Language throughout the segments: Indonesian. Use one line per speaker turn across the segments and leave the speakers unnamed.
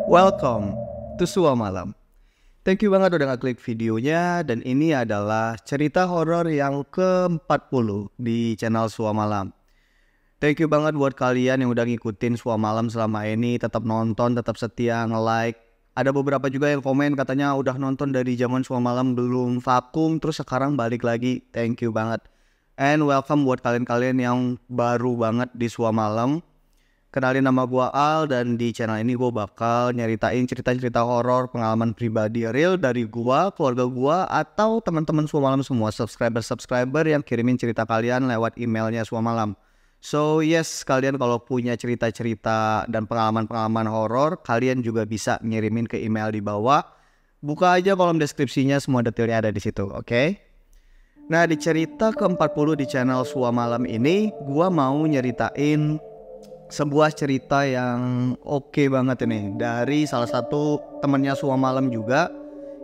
Welcome to Sua Malam. Thank you banget udah ngeklik videonya, dan ini adalah cerita horor yang ke-40 di channel Sua Malam. Thank you banget buat kalian yang udah ngikutin Sua Malam selama ini, tetap nonton, tetap setia, nge-like. Ada beberapa juga yang komen katanya udah nonton dari zaman Sua Malam belum vakum, terus sekarang balik lagi. Thank you banget. And welcome buat kalian-kalian yang baru banget di Sua Malam. Kenalin, nama gua Al, dan di channel ini gua bakal nyeritain cerita-cerita horor, pengalaman pribadi real dari gua, keluarga gua, atau teman-teman Sua Malam semua, subscriber yang kirimin cerita kalian lewat emailnya Sua Malam. So yes, kalian kalau punya cerita-cerita dan pengalaman-pengalaman horor, kalian juga bisa ngirimin ke email di bawah. Buka aja kolom deskripsinya, semua detailnya ada di situ, oke? Nah, di cerita ke-40 di channel Sua Malam ini, gua mau nyeritain sebuah cerita yang oke banget ini dari salah satu temennya Sua Malam juga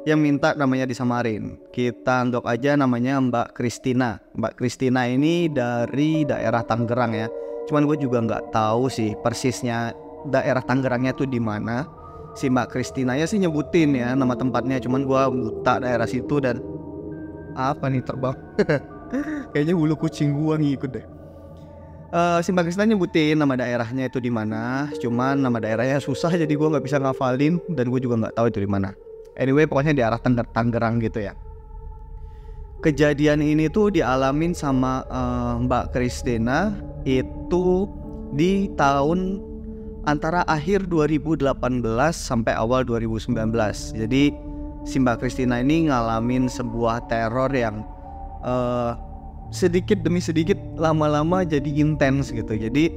yang minta namanya disamarin. Kita anggap aja namanya Mbak Christina. Mbak Christina ini dari daerah Tangerang ya. Cuman gue juga nggak tahu sih persisnya daerah Tangerangnya tuh di mana. Si Mbak Christina ya sih nyebutin ya nama tempatnya, cuman gue buta daerah situ. Dan apa nih terbang? Kayaknya bulu kucing gua ngikut deh. Si Mbak Krisna nyebutin nama daerahnya itu di mana, cuman nama daerahnya susah jadi gue nggak bisa ngafalin, dan gue juga nggak tahu itu di mana. Anyway, pokoknya di arah Tangerang gitu ya. Kejadian ini tuh dialamin sama Mbak Kristina itu di tahun antara akhir 2018 sampai awal 2019. Jadi si Mbak Kristina ini ngalamin sebuah teror yang sedikit demi sedikit lama-lama jadi intens gitu. Jadi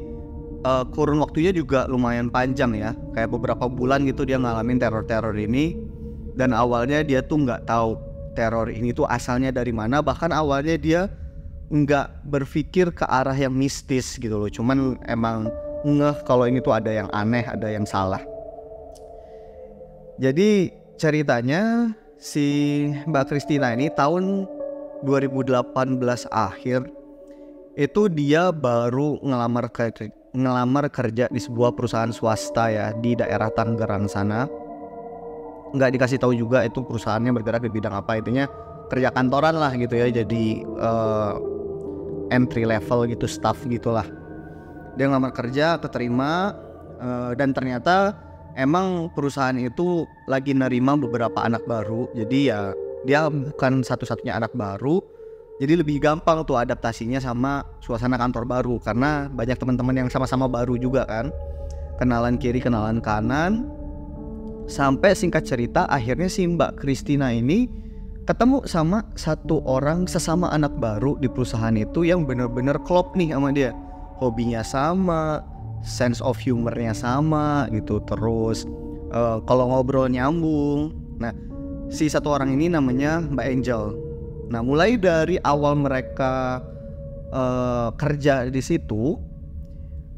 kurun waktunya juga lumayan panjang ya, kayak beberapa bulan gitu dia ngalamin teror-teror ini. Dan awalnya dia tuh nggak tahu teror ini tuh asalnya dari mana, bahkan awalnya dia nggak berpikir ke arah yang mistis gitu loh, cuman emang ngeh kalau ini tuh ada yang aneh, ada yang salah. Jadi ceritanya si Mbak Christina ini tahun 2018 akhir itu dia baru ngelamar kerja di sebuah perusahaan swasta ya di daerah Tangerang sana. Nggak dikasih tahu juga itu perusahaannya bergerak di bidang apa, intinya kerja kantoran lah gitu ya, jadi entry level gitu, staff gitulah. Dia ngelamar kerja, keterima, dan ternyata emang perusahaan itu lagi nerima beberapa anak baru. Jadi ya dia bukan satu-satunya anak baru, jadi lebih gampang tuh adaptasinya sama suasana kantor baru, karena banyak teman-teman yang sama-sama baru juga kan, kenalan kiri kenalan kanan. Sampai singkat cerita akhirnya si Mbak Christina ini ketemu sama satu orang sesama anak baru di perusahaan itu yang bener-bener klop nih sama dia. Hobinya sama, sense of humornya sama gitu, terus kalau ngobrol nyambung. Nah, si satu orang ini namanya Mbak Angel. Nah, mulai dari awal mereka kerja di situ,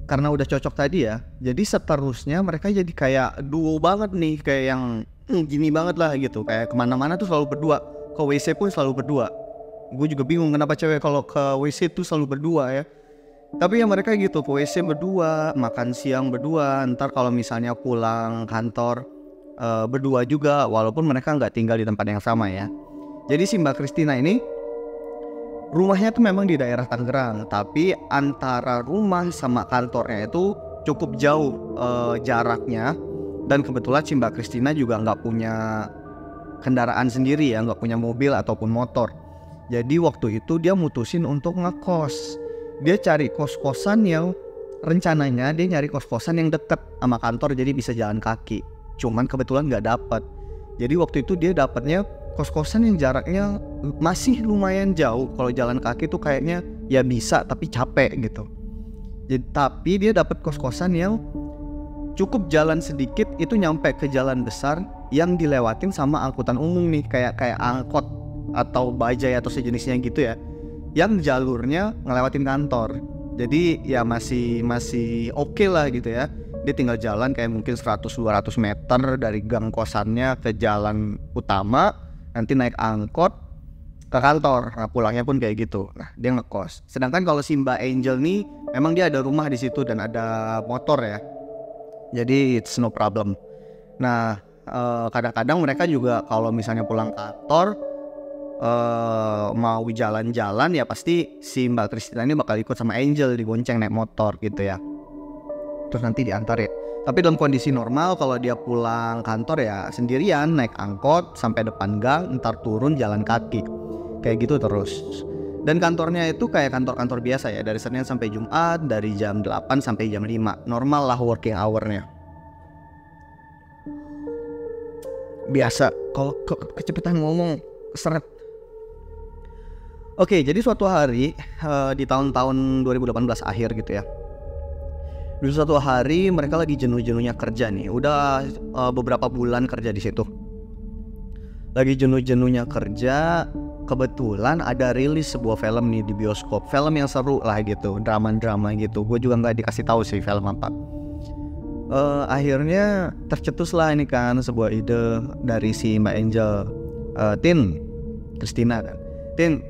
karena udah cocok tadi ya, jadi seterusnya mereka jadi kayak duo banget nih, kayak yang gini banget lah gitu. Kayak kemana-mana tuh selalu berdua, ke WC pun selalu berdua. Gue juga bingung kenapa cewek kalau ke WC tuh selalu berdua ya. Tapi ya mereka gitu, ke WC berdua, makan siang berdua, ntar kalau misalnya pulang kantor berdua juga, walaupun mereka nggak tinggal di tempat yang sama ya. Jadi si Mbak Christina ini rumahnya tuh memang di daerah Tangerang, tapi antara rumah sama kantornya itu cukup jauh jaraknya. Dan kebetulan si Mbak Christina juga nggak punya kendaraan sendiri ya, nggak punya mobil ataupun motor. Jadi waktu itu dia mutusin untuk ngekos. Dia cari kos-kosan yang rencananya dia nyari kos-kosan yang deket sama kantor, jadi bisa jalan kaki. Cuman kebetulan nggak dapet. Jadi waktu itu dia dapetnya kos-kosan yang jaraknya masih lumayan jauh. Kalau jalan kaki tuh kayaknya ya bisa, tapi capek gitu. Jadi, tapi dia dapat kos-kosan yang cukup jalan sedikit itu nyampe ke jalan besar yang dilewatin sama angkutan umum nih, kayak angkot atau bajai atau sejenisnya gitu ya, yang jalurnya ngelewatin kantor. Jadi ya masih oke lah gitu ya. Dia tinggal jalan kayak mungkin 100-200 meter dari gang kosannya ke jalan utama, nanti naik angkot ke kantor. Nah, pulangnya pun kayak gitu. Nah, dia ngekos. Sedangkan kalau si Mbak Angel nih memang dia ada rumah di situ dan ada motor ya. Jadi it's no problem. Nah kadang-kadang mereka juga kalau misalnya pulang kantor mau jalan-jalan ya pasti si Mbak Christina ini bakal ikut sama Angel, dibonceng naik motor gitu ya. Terus nanti diantar ya. Tapi dalam kondisi normal kalau dia pulang kantor ya sendirian, naik angkot sampai depan gang, ntar turun jalan kaki. Kayak gitu terus. Dan kantornya itu kayak kantor-kantor biasa ya, dari Senin sampai Jumat, dari jam 8 sampai jam 5. Normal lah working hour-nya. Biasa, kalau kecepatan ngomong seret. Oke, jadi suatu hari di tahun-tahun 2018 akhir gitu ya. Di suatu hari mereka lagi jenuh-jenuhnya kerja nih. Udah beberapa bulan kerja di situ. Lagi jenuh-jenuhnya kerja, kebetulan ada rilis sebuah film nih di bioskop. Film yang seru lah gitu, drama-drama gitu. Gue juga nggak dikasih tahu sih film apa. Akhirnya tercetus lah ini kan sebuah ide dari si Mbak Angel, Tin, Christina kan. Tin,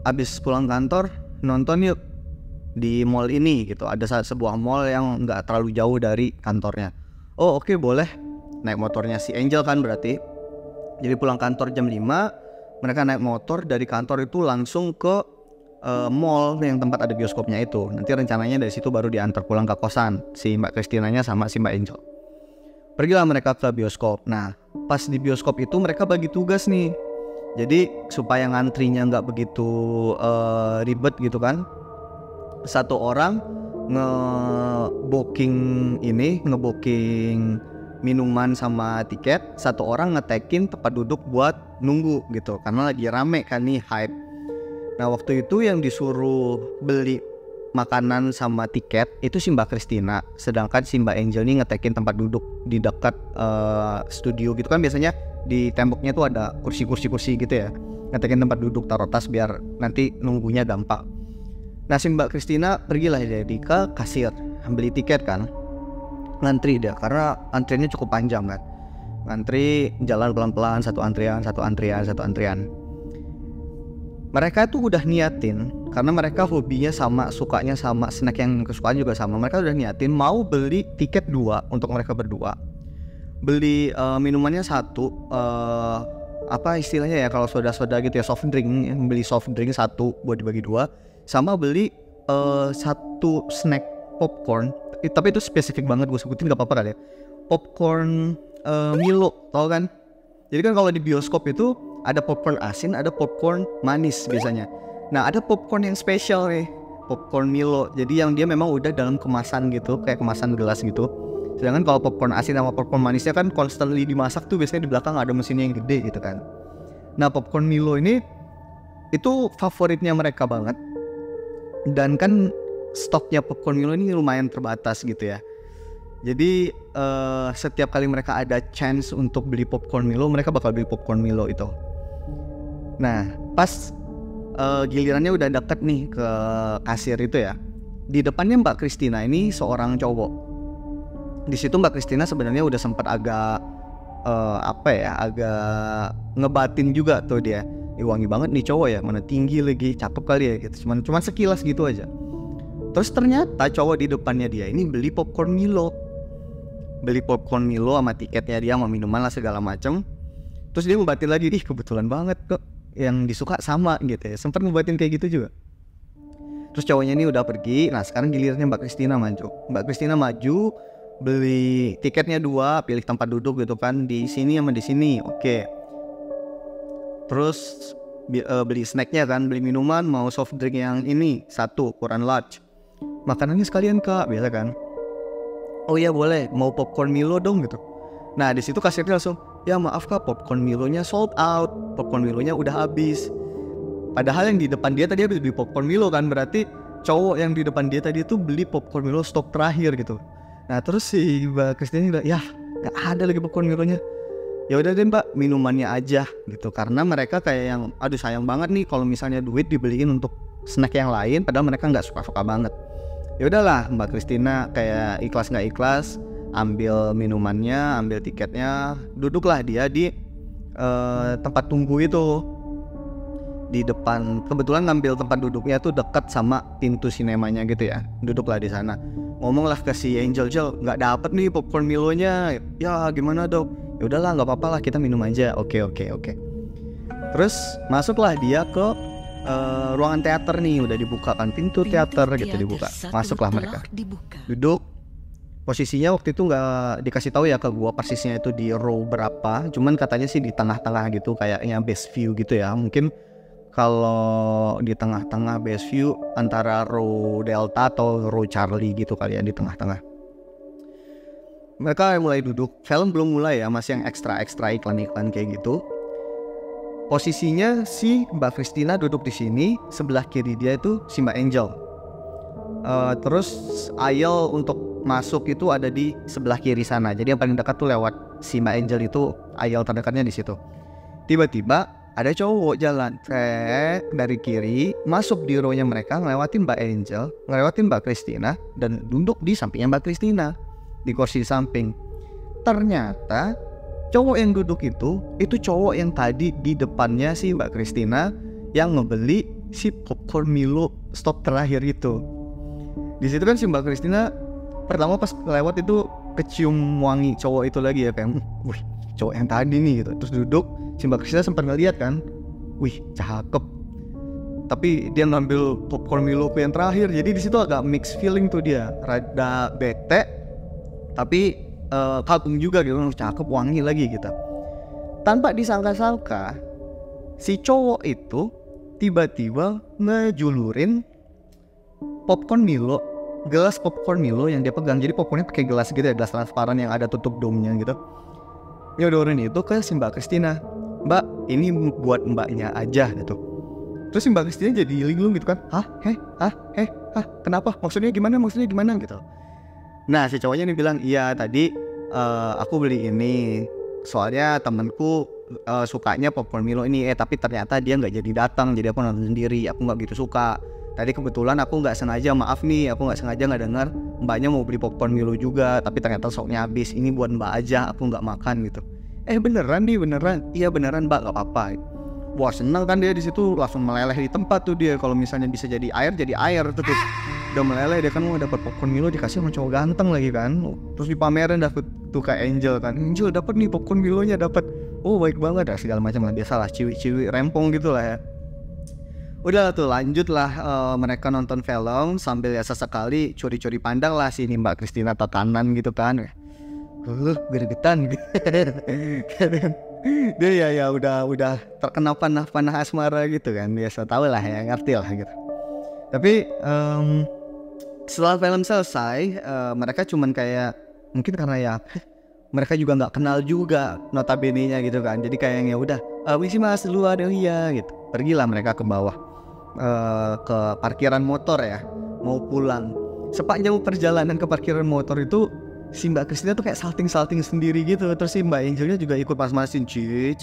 abis pulang kantor nonton yuk di mall ini gitu. Ada sebuah mall yang nggak terlalu jauh dari kantornya. Oh oke, boleh. Naik motornya si Angel kan berarti. Jadi pulang kantor jam 5, mereka naik motor dari kantor itu langsung ke mall yang tempat ada bioskopnya itu. Nanti rencananya dari situ baru diantar pulang ke kosan si Mbak Christinanya sama si Mbak Angel. Pergilah mereka ke bioskop. Nah pas di bioskop itu mereka bagi tugas nih. Jadi supaya ngantrinya nggak begitu ribet gitu kan, satu orang nge-booking minuman sama tiket, satu orang ngetekin tempat duduk buat nunggu gitu, karena lagi rame kan nih, hype. Nah waktu itu yang disuruh beli makanan sama tiket itu si Mbak Christina, sedangkan si Mbak Angel nih ngetekin tempat duduk di dekat studio gitu kan. Biasanya di temboknya tuh ada kursi-kursi gitu ya, ngetekin tempat duduk, taruh tas biar nanti nunggunya gampang. Nah si Mbak Christina pergilah jadi ke kasir, beli tiket kan, ngantri dia karena antriannya cukup panjang kan. Ngantri jalan pelan-pelan, satu antrian. Mereka tuh udah niatin, karena mereka hobinya sama, sukanya sama, snack yang kesukaan juga sama. Mereka udah niatin mau beli tiket 2 untuk mereka berdua. Beli minumannya 1, apa istilahnya ya kalau soda-soda gitu ya, soft drink. Beli soft drink 1 buat dibagi 2, sama beli 1 snack popcorn. Tapi itu spesifik banget gue sebutin, gak apa-apa kali ya. Popcorn Milo, tau kan? Jadi kan kalau di bioskop itu ada popcorn asin, ada popcorn manis biasanya. Nah ada popcorn yang spesial nih, popcorn Milo. Jadi yang dia memang udah dalam kemasan gitu, kayak kemasan gelas gitu. Sedangkan kalau popcorn asin sama popcorn manisnya kan constantly dimasak tuh, biasanya di belakang ada mesinnya yang gede gitu kan. Nah popcorn Milo ini itu favoritnya mereka banget. Dan kan stoknya popcorn Milo ini lumayan terbatas gitu ya. Jadi setiap kali mereka ada chance untuk beli popcorn Milo, mereka bakal beli popcorn Milo itu. Nah pas gilirannya udah deket nih ke kasir itu ya, di depannya Mbak Christina ini seorang cowok. Di situ Mbak Christina sebenarnya udah sempat agak agak ngebatin juga tuh dia. Wangi banget nih cowok ya, mana tinggi lagi, cakep kali ya gitu. Cuman sekilas gitu aja. Terus ternyata cowok di depannya dia ini beli popcorn Milo. Beli popcorn Milo sama tiketnya dia, sama minuman lah segala macem. Terus dia ngebatin lagi, ih kebetulan banget kok yang disuka sama gitu ya. Sempat ngebatin kayak gitu juga. Terus cowoknya ini udah pergi. Nah sekarang gilirannya Mbak Christina maju. Mbak Christina maju, beli tiketnya 2, pilih tempat duduk gitu kan, di sini sama di sini. Oke. Terus beli snacknya kan, beli minuman, mau soft drink yang ini 1 ukuran large. Makanannya sekalian kak, biasa kan. Oh iya boleh, mau popcorn Milo dong gitu. Nah di situ kasirnya langsung, ya maaf kak, popcorn Milonya sold out, popcorn Milonya udah habis. Padahal yang di depan dia tadi habis beli popcorn Milo kan, berarti cowok yang di depan dia tadi itu beli popcorn Milo stok terakhir gitu. Nah terus si Mbak Christina bilang, ya gak ada lagi popcorn Milonya. Ya udah deh Mbak, minumannya aja gitu. Karena mereka kayak yang, aduh sayang banget nih kalau misalnya duit dibeliin untuk snack yang lain, padahal mereka nggak suka-suka banget. Ya udahlah Mbak Christina kayak ikhlas nggak ikhlas, ambil minumannya, ambil tiketnya, duduklah dia di tempat tunggu itu di depan. Kebetulan ngambil tempat duduknya tuh dekat sama pintu sinemanya gitu ya, duduklah di sana. ngomong lah ke si Angel, nggak dapet nih popcorn Milonya. Ya gimana dong? Ya udahlah, nggak apa-apa lah, kita minum aja. Oke. Terus masuklah dia ke ruangan teater nih, udah dibuka kan pintu teater gitu, dibuka. Masuklah mereka. Duduk. Posisinya waktu itu nggak dikasih tahu ya ke gua persisnya itu di row berapa. Cuman katanya sih di tengah-tengah gitu, kayaknya best view gitu ya. Mungkin kalau di tengah-tengah best view antara row Delta atau row Charlie gitu kali ya, di tengah-tengah. Mereka mulai duduk. Film belum mulai ya, masih yang ekstra iklan-iklan kayak gitu. Posisinya si Mbak Christina duduk di sini, sebelah kiri dia itu si Mbak Angel. Terus aisle untuk masuk itu ada di sebelah kiri sana. Jadi yang paling dekat tuh lewat si Mbak Angel itu, aisle terdekatnya di situ. Tiba-tiba ada cowok jalan dari kiri masuk di row-nya mereka, ngelewatin Mbak Angel, ngelewatin Mbak Christina, dan duduk di sampingnya Mbak Christina di kursi samping. Ternyata cowok yang duduk itu cowok yang tadi di depannya si Mbak Christina yang ngebeli si popcorn Milo stop terakhir itu. Di situ kan si Mbak Christina pertama pas lewat itu kecium wangi cowok itu lagi ya, kayak wih cowok yang tadi nih gitu. Terus duduk, si Mbak Christina sempat ngeliat kan, wih cakep, tapi dia ngambil popcorn Miloku yang terakhir. Jadi di situ agak mixed feeling tuh, dia rada bete tapi kagum juga gitu, cakep, wangi lagi gitu. Tanpa disangka-sangka si cowok itu tiba-tiba ngejulurin popcorn Milo, gelas popcorn Milo yang dia pegang. Jadi popcornnya pakai gelas gitu ya, gelas transparan yang ada tutup domnya gitu. Nyodorin itu ke si Mbak Christina. Mbak, ini buat mbaknya aja gitu. Terus si Mbak Christina jadi linglung gitu kan. Hah? Kenapa? Maksudnya gimana gitu. Nah si cowoknya nih bilang, iya tadi aku beli ini soalnya temenku sukanya popcorn Milo ini. Tapi ternyata dia nggak jadi datang, jadi aku nonton sendiri. Aku nggak gitu suka. Tadi kebetulan aku nggak sengaja, maaf nih, aku nggak sengaja nggak dengar mbaknya mau beli popcorn Milo juga, tapi ternyata stoknya habis. Ini buat mbak aja, aku nggak makan gitu. Beneran nih, beneran? Iya beneran mbak, nggak apa-apa. Wah seneng kan dia di situ, langsung meleleh di tempat tuh dia. Kalau misalnya bisa jadi air tuh. Udah meleleh dia kan, mau dapat popcorn Milo, dikasih sama cowok ganteng lagi kan. Terus dipamerin dapet tuh kayak Angel kan. Angel dapat nih popcorn Milonya, dapat. Oh baik banget ya, segala macam lah, biasalah ciwi-ciwi rempong gitulah ya. Udah tuh lanjutlah mereka nonton film sambil ya sesekali curi-curi pandang lah sini Mbak Christina tatanan gitu kan. Gregetan gitu. Dia ya udah terkena panah asmara gitu kan, biasa tahu lah ya, ngerti lah gitu. Tapi setelah film selesai mereka cuman kayak, mungkin karena ya mereka juga nggak kenal juga notabene-nya gitu kan. Jadi kayak ya udah misi mas dulu ada iya gitu. Pergilah mereka ke bawah ke parkiran motor ya, mau pulang. Sepanjang perjalanan ke parkiran motor itu si Mbak Christina tuh kayak salting sendiri gitu. Terus si Mbak Angelnya juga ikut mas-masin cie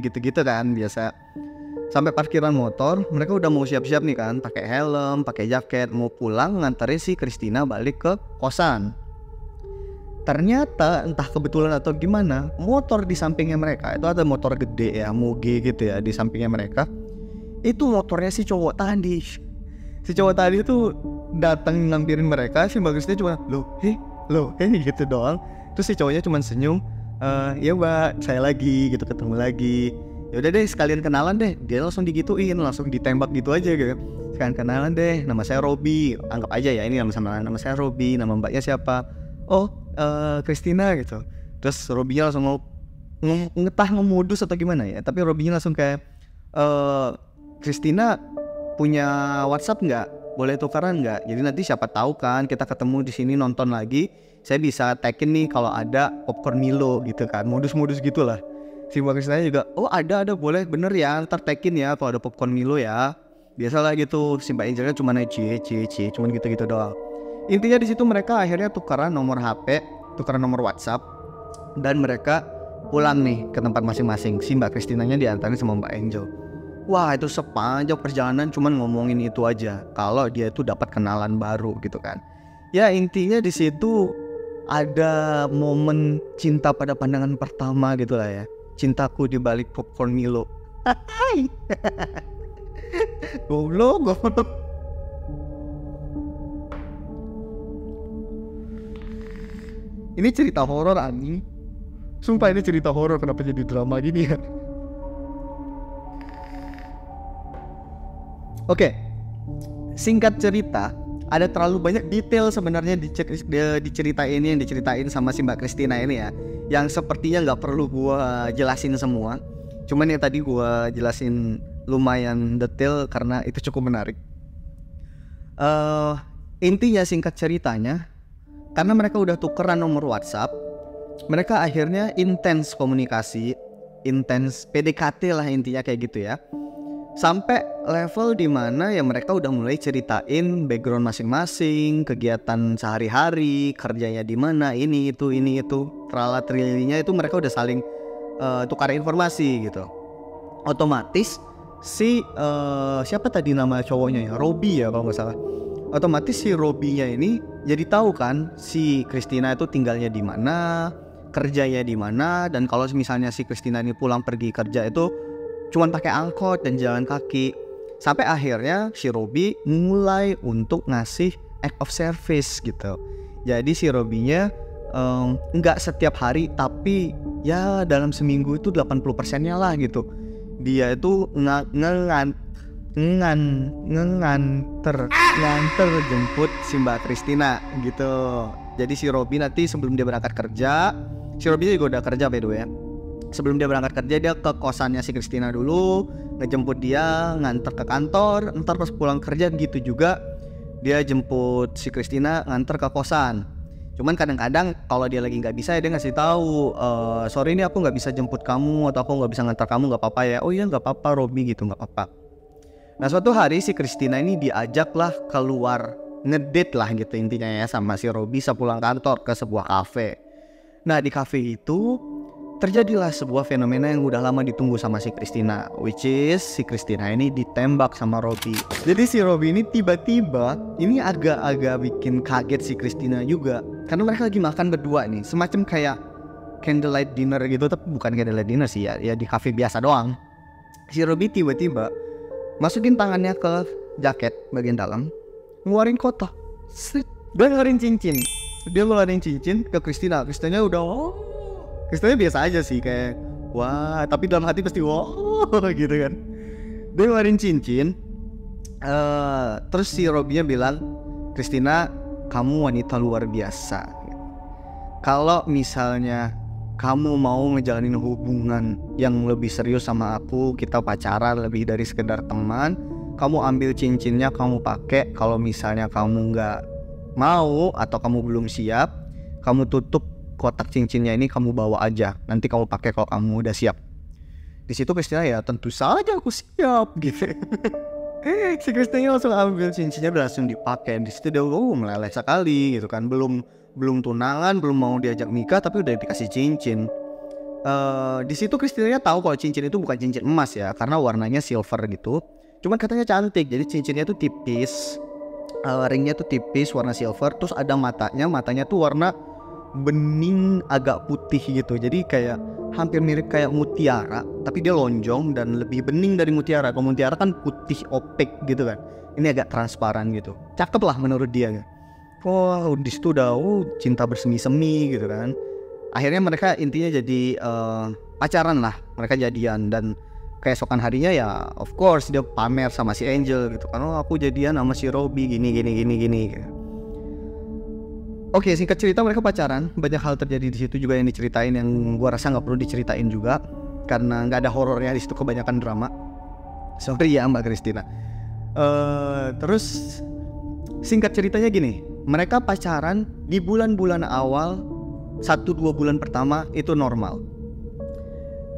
gitu-gitu kan biasa. Sampai parkiran motor, mereka udah mau siap-siap nih kan, pakai helm, pakai jaket, mau pulang nganterin si Christina balik ke kosan. Ternyata entah kebetulan atau gimana, motor di sampingnya mereka itu ada motor gede ya, Muge gitu ya, di sampingnya mereka. Itu motornya si cowok tadi. Si cowok tadi tuh datang ngampirin mereka, si Mbak Christina cuma loh gitu doang. Terus si cowoknya cuma senyum, ya mbak saya lagi gitu, ketemu lagi. Ya udah deh sekalian kenalan deh. Dia langsung digituin, langsung ditembak gitu aja gitu. Sekalian kenalan deh, nama saya Robby, anggap aja ya ini nama saya Robby, nama mbaknya siapa? Oh Christina gitu. Terus Robby-nya langsung ngetah ngemodus atau gimana ya. Tapi Robby-nya langsung kayak Christina punya WhatsApp nggak? Boleh tukaran nggak? Jadi nanti siapa tahu kan kita ketemu di sini nonton lagi, saya bisa tagin nih kalau ada popcorn Milo gitu kan, modus-modus gitulah. Si Mbak Christina juga, oh ada boleh, bener ya, ntar tagin ya kalau ada popcorn Milo ya. Biasalah gitu, si Mbak Angelnya cuma cie, cuman gitu-gitu doang. Intinya di situ mereka akhirnya tukaran nomor HP, tukaran nomor WhatsApp, dan mereka pulang nih ke tempat masing-masing. Si Mbak Christinanya diantarin sama Mbak Angel. Wah itu sepanjang perjalanan cuman ngomongin itu aja, kalau dia itu dapat kenalan baru gitu kan. Ya intinya di situ ada momen cinta pada pandangan pertama gitu lah ya. Cintaku di balik popcorn Milo. Goblok. Ini cerita horor anjing. Sumpah ini cerita horor, kenapa jadi drama gini ya? Oke, singkat cerita, ada terlalu banyak detail sebenarnya diceritain yang diceritain sama si Mbak Christina ini ya, yang sepertinya nggak perlu gua jelasin semua. Cuman yang tadi gua jelasin lumayan detail karena itu cukup menarik. Intinya singkat ceritanya, karena mereka udah tukeran nomor WhatsApp, mereka akhirnya intens komunikasi, intens PDKT lah intinya kayak gitu ya. Sampai level dimana ya mereka udah mulai ceritain background masing-masing, kegiatan sehari-hari, kerjanya di mana, ini itu, teralat trilinya itu mereka udah saling tukar informasi gitu. Otomatis si siapa tadi nama cowoknya ya, Robby ya kalau nggak salah. Otomatis si Robby-nya ini jadi tahu kan si Christina itu tinggalnya di mana, kerjanya di mana, dan kalau misalnya si Christina ini pulang pergi kerja itu cuman pakai angkot dan jalan kaki. Sampai akhirnya si Robby mulai untuk ngasih act of service gitu. Jadi si Robby-nya nggak setiap hari, tapi ya dalam seminggu itu 80%-nya lah gitu. Dia itu nganter jemput si Mbak Christina gitu. Jadi si Robby nanti sebelum dia berangkat kerja, si Robby juga udah kerja by the way ya. Sebelum dia berangkat kerja, dia ke kosannya si Christina dulu, ngejemput dia, nganter ke kantor. Ntar pas pulang kerja gitu juga, dia jemput si Christina, nganter ke kosan. Cuman kadang-kadang kalau dia lagi nggak bisa ya dia ngasih tahu, sorry ini aku nggak bisa jemput kamu, atau aku nggak bisa ngantar kamu, nggak apa-apa ya. Oh iya nggak apa-apa Robby gitu, nggak apa-apa. Nah suatu hari si Christina ini diajaklah keluar ngedate lah gitu intinya ya sama si Robby sepulang kantor ke sebuah kafe. Nah di kafe itu terjadilah sebuah fenomena yang udah lama ditunggu sama si Christina, which is si Christina ini ditembak sama Robby. Jadi si Robby ini tiba-tiba ini agak-agak bikin kaget si Christina juga, karena mereka lagi makan berdua nih, semacam kayak candlelight dinner gitu, tapi bukan candlelight dinner sih ya di kafe biasa doang. Si Robby tiba-tiba masukin tangannya ke jaket bagian dalam, ngeluarin kotak, dan ngeluarin cincin. Dia ngeluarin cincin ke Christina. Christina udah Christina biasa aja sih kayak wah, tapi dalam hati pasti wah gitu kan. Dia ngeluarin cincin. Terus si Robby-nya bilang, Christina kamu wanita luar biasa. Kalau misalnya kamu mau ngejalanin hubungan yang lebih serius sama aku, kita pacaran lebih dari sekedar teman, kamu ambil cincinnya kamu pakai. Kalau misalnya kamu nggak mau atau kamu belum siap, kamu tutup kotak cincinnya ini, kamu bawa aja, nanti kamu pakai kalau kamu udah siap. Di situ Christina ya tentu saja aku siap gitu. Si Christina langsung ambil cincinnya dan langsung dipakai. Di situ dia meleleh sekali gitu kan, belum tunangan, belum mau diajak nikah tapi udah dikasih cincin. Di situ Christina tahu kalau cincin itu bukan cincin emas ya, karena warnanya silver gitu. Cuman katanya cantik, jadi cincinnya tuh tipis, ringnya tuh tipis warna silver, terus ada matanya tuh warna bening agak putih gitu, jadi kayak hampir mirip kayak mutiara, tapi dia lonjong dan lebih bening dari mutiara. Kalau mutiara kan putih opek gitu kan, ini agak transparan gitu, cakep lah menurut dia. Wah di situ udah cinta bersemi-semi gitu kan. Akhirnya mereka intinya jadi pacaran lah, mereka jadian. Dan keesokan harinya ya of course dia pamer sama si Angel gitu kan, oh aku jadian sama si Robby gini gitu. Oke, singkat cerita mereka pacaran. Banyak hal terjadi di situ juga yang diceritain yang gua rasa nggak perlu diceritain juga karena nggak ada horornya di situ, kebanyakan drama. Sorry ya Mbak Christina. Terus singkat ceritanya gini, mereka pacaran di bulan-bulan awal, 1-2 bulan pertama itu normal.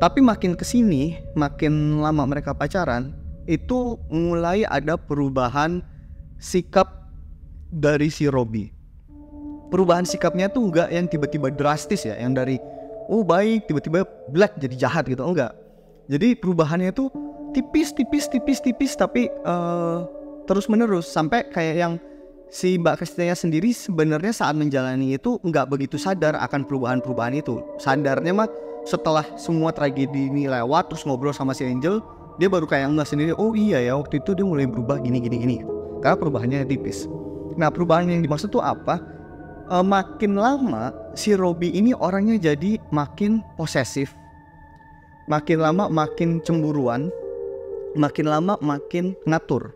Tapi makin kesini, makin lama mereka pacaran, itu mulai ada perubahan sikap dari si Robby. Perubahan sikapnya tuh enggak yang tiba-tiba drastis ya, yang dari baik tiba-tiba black jadi jahat gitu, enggak. Jadi perubahannya tuh tipis tapi terus menerus, sampai kayak yang si Mbak Christina sendiri sebenarnya saat menjalani itu enggak begitu sadar akan perubahan-perubahan itu. Sadarnya mah setelah semua tragedi ini lewat, terus ngobrol sama si Angel, dia baru kayak enggak sendiri, oh iya ya waktu itu dia mulai berubah gini. Karena perubahannya tipis. Nah perubahan yang dimaksud tuh apa? Makin lama si Robby ini orangnya jadi makin posesif, makin lama makin cemburuan, makin lama makin ngatur.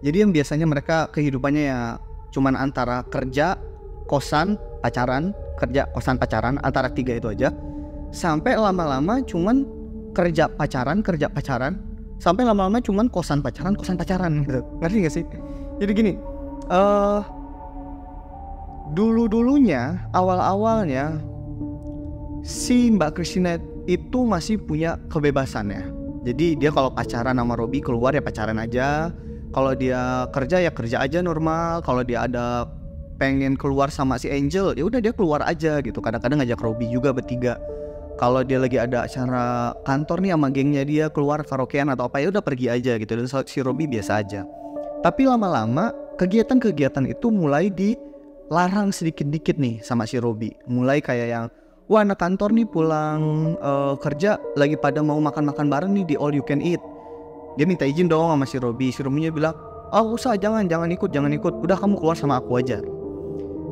Jadi yang biasanya mereka kehidupannya ya cuman antara kerja, kosan, pacaran, kerja, kosan, pacaran, antara 3 itu aja. Sampai lama-lama cuman kerja pacaran, sampai lama-lama cuman kosan pacaran gitu. Ngerti gak sih? Jadi gini, dulu-dulunya, awal-awalnya si Mbak Christina itu masih punya kebebasan ya. Jadi dia kalau pacaran sama Robby keluar ya pacaran aja. Kalau dia kerja ya kerja aja normal. Kalau dia ada pengen keluar sama si Angel, ya udah dia keluar aja gitu. Kadang-kadang ngajak Robby juga bertiga. Kalau dia lagi ada acara kantor nih sama gengnya dia keluar karaokean atau apa, ya udah pergi aja gitu. Dan si Robby biasa aja. Tapi lama-lama kegiatan-kegiatan itu mulai dilarang sedikit-dikit nih sama si Robby. Mulai kayak yang, wah anak kantor nih pulang kerja lagi pada mau makan-makan bareng nih di all you can eat. Dia minta izin dong sama si Robby. Si Robby-nya bilang, oh usah, jangan ikut. Udah kamu keluar sama aku aja.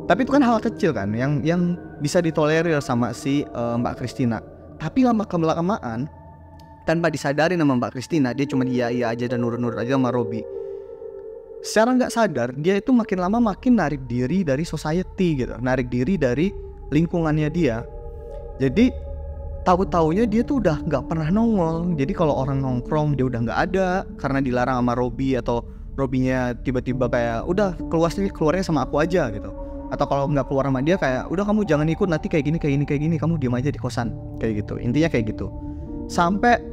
Tapi itu kan hal kecil kan yang bisa ditolerir sama si Mbak Christina. Tapi lama-kelamaan tanpa disadari sama Mbak Christina, dia cuma iya aja dan nurut-nurut aja sama Robby. Secara nggak sadar dia itu makin lama makin narik diri dari society gitu, narik diri dari lingkungannya dia. Jadi tahu-taunya dia tuh udah nggak pernah nongol. Jadi kalau orang nongkrong dia udah nggak ada karena dilarang sama Robby, atau Robby-nya tiba-tiba kayak udah keluarnya sama aku aja gitu. Atau kalau nggak keluar sama dia kayak udah kamu jangan ikut, nanti kayak gini, kamu diam aja di kosan, kayak gitu. Intinya kayak gitu. Sampai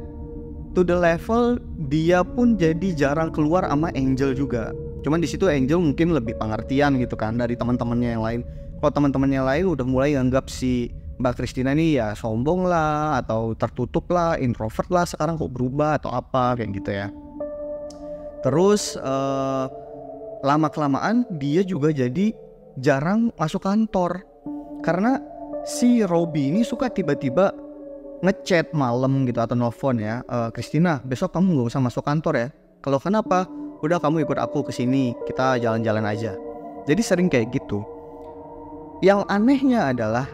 to the level dia pun jadi jarang keluar sama Angel juga. Cuman di situ Angel mungkin lebih pengertian gitu kan dari teman-temannya yang lain. Kalau teman-temannya lain udah mulai anggap si Mbak Christina ini ya sombong lah, atau tertutup lah, introvert lah, sekarang kok berubah atau apa kayak gitu ya. Terus lama-kelamaan dia juga jadi jarang masuk kantor karena si Robby ini suka tiba-tiba ngechat malam gitu atau nelfon ya, Christina besok kamu nggak usah masuk kantor ya. Kalau kenapa? Udah kamu ikut aku ke sini, kita jalan-jalan aja. Jadi sering kayak gitu. Yang anehnya adalah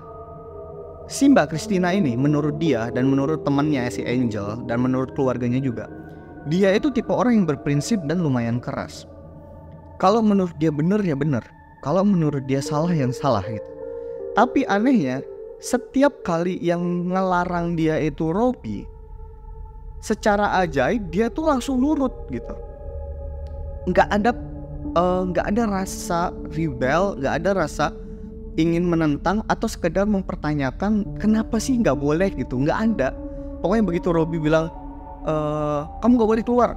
si Mbak Christina ini menurut dia dan menurut temannya si Angel dan menurut keluarganya juga, dia itu tipe orang yang berprinsip dan lumayan keras. Kalau menurut dia bener ya bener, kalau menurut dia salah yang salah gitu. Tapi anehnya setiap kali yang ngelarang dia itu Robby, secara ajaib dia tuh langsung nurut gitu. Nggak ada rasa rebel, nggak ada rasa ingin menentang atau sekedar mempertanyakan kenapa sih nggak boleh gitu, nggak ada. Pokoknya begitu Robby bilang kamu nggak boleh keluar,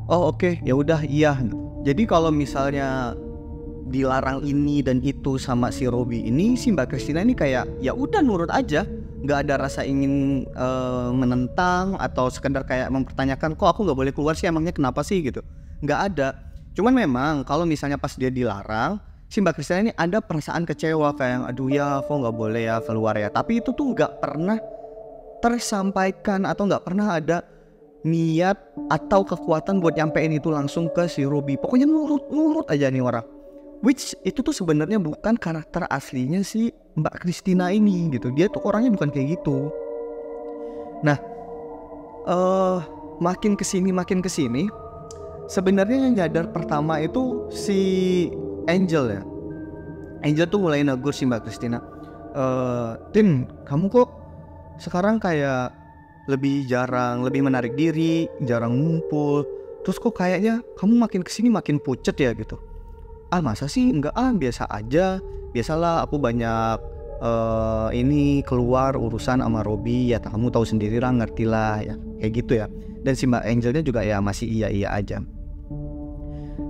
oh oke, ya udah iya. Jadi kalau misalnya dilarang ini dan itu sama si Robby ini, si Mbak Christina ini kayak ya udah nurut aja, nggak ada rasa ingin menentang atau sekedar kayak mempertanyakan kok aku nggak boleh keluar sih, emangnya kenapa sih gitu, nggak ada. Cuman memang kalau misalnya pas dia dilarang, si Mbak Christina ini ada perasaan kecewa kayak aduh ya kok nggak boleh ya keluar ya. Tapi itu tuh nggak pernah tersampaikan atau nggak pernah ada niat atau kekuatan buat nyampein itu langsung ke si Robby. Pokoknya nurut aja nih orang. Which itu tuh sebenarnya bukan karakter aslinya si Mbak Christina ini gitu. Dia tuh orangnya bukan kayak gitu. Nah, makin kesini sebenarnya yang nyadar pertama itu si Angel ya. Angel tuh mulai negur si Mbak Christina, Tin, kamu kok sekarang kayak lebih menarik diri, jarang ngumpul. Terus kok kayaknya kamu makin kesini makin pucet ya gitu. Ah masa sih? Enggak, biasa aja. Biasalah aku banyak ini keluar urusan sama Robby ya, kamu tahu sendiri lah, ngerti lah ya, kayak gitu ya. Dan si Mbak Angelnya juga ya masih iya aja.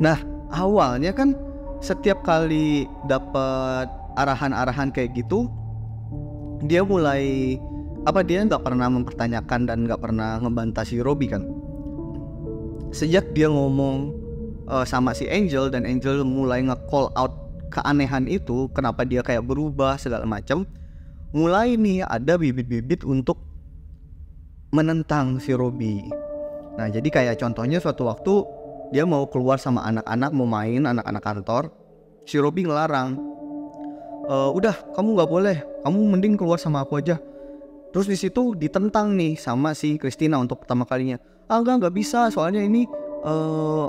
Nah awalnya kan setiap kali dapat arahan-arahan kayak gitu, dia mulai dia nggak pernah mempertanyakan dan nggak pernah ngebantah si Robby kan. Sejak dia ngomong sama si Angel dan Angel mulai nge-call out keanehan itu, kenapa dia kayak berubah segala macam, mulai nih ada bibit-bibit untuk menentang si Robby. Nah jadi kayak contohnya suatu waktu dia mau keluar sama anak-anak, mau main anak-anak kantor, si Robby ngelarang, udah kamu nggak boleh, kamu mending keluar sama aku aja. Terus di situ ditentang nih sama si Christina untuk pertama kalinya. Nggak bisa, soalnya ini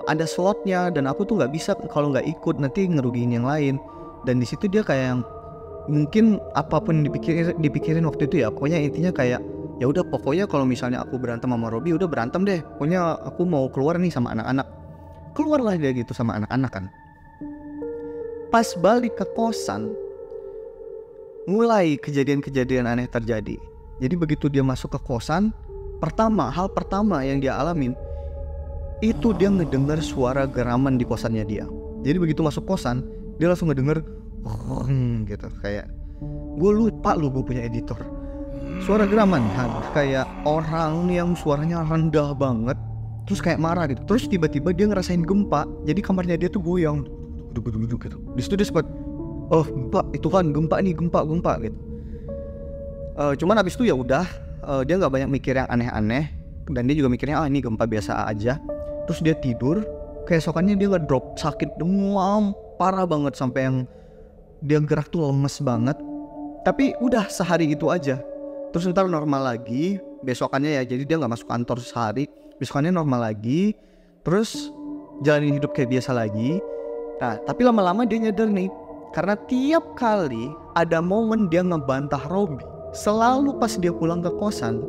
ada slotnya dan aku tuh nggak bisa kalau nggak ikut, nanti ngerugiin yang lain. Dan di situ dia kayak yang mungkin apapun dipikirin waktu itu ya, pokoknya intinya kayak ya udah pokoknya kalau misalnya aku berantem sama Robby udah berantem deh, pokoknya aku mau keluar nih sama anak-anak. Keluarlah dia gitu sama anak-anak kan. Pas balik ke kosan, mulai kejadian-kejadian aneh terjadi. Jadi begitu dia masuk ke kosan, hal pertama yang dia alamin itu dia ngedengar suara geraman di kosannya dia. Jadi begitu masuk kosan, dia langsung ngedenger gitu, kayak gue lupa gue punya editor. Suara geraman kayak orang yang suaranya rendah banget, terus kayak marah gitu. Terus tiba-tiba dia ngerasain gempa, jadi kamarnya dia tuh goyang gitu. Di situ dia sempat, oh gempa, itu kan gempa gitu. Cuman abis itu ya udah, dia nggak banyak mikir yang aneh-aneh, dan dia juga mikirnya ini gempa biasa aja. Terus dia tidur, keesokannya dia ngedrop sakit demam parah banget sampai yang dia gerak tuh lemes banget. Tapi udah sehari itu aja. Terus ntar normal lagi besokannya ya, jadi dia nggak masuk kantor sehari, besokannya normal lagi, terus jalanin hidup kayak biasa lagi. Nah tapi lama-lama dia nyadar nih, karena tiap kali ada momen dia ngebantah Robby, selalu pas dia pulang ke kosan,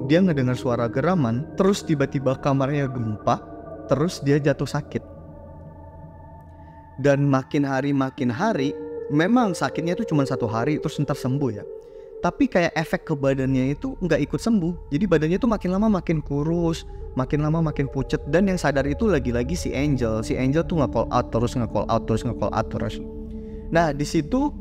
dia ngedengar suara geraman, terus tiba-tiba kamarnya gempa, terus dia jatuh sakit. Dan makin hari, memang sakitnya itu cuma 1 hari, terus ntar sembuh ya. Tapi kayak efek ke badannya itu nggak ikut sembuh. Jadi badannya tuh makin lama makin kurus, makin lama makin pucet. Dan yang sadar itu lagi-lagi si Angel. Si Angel tuh nge-call out terus. Nah di situ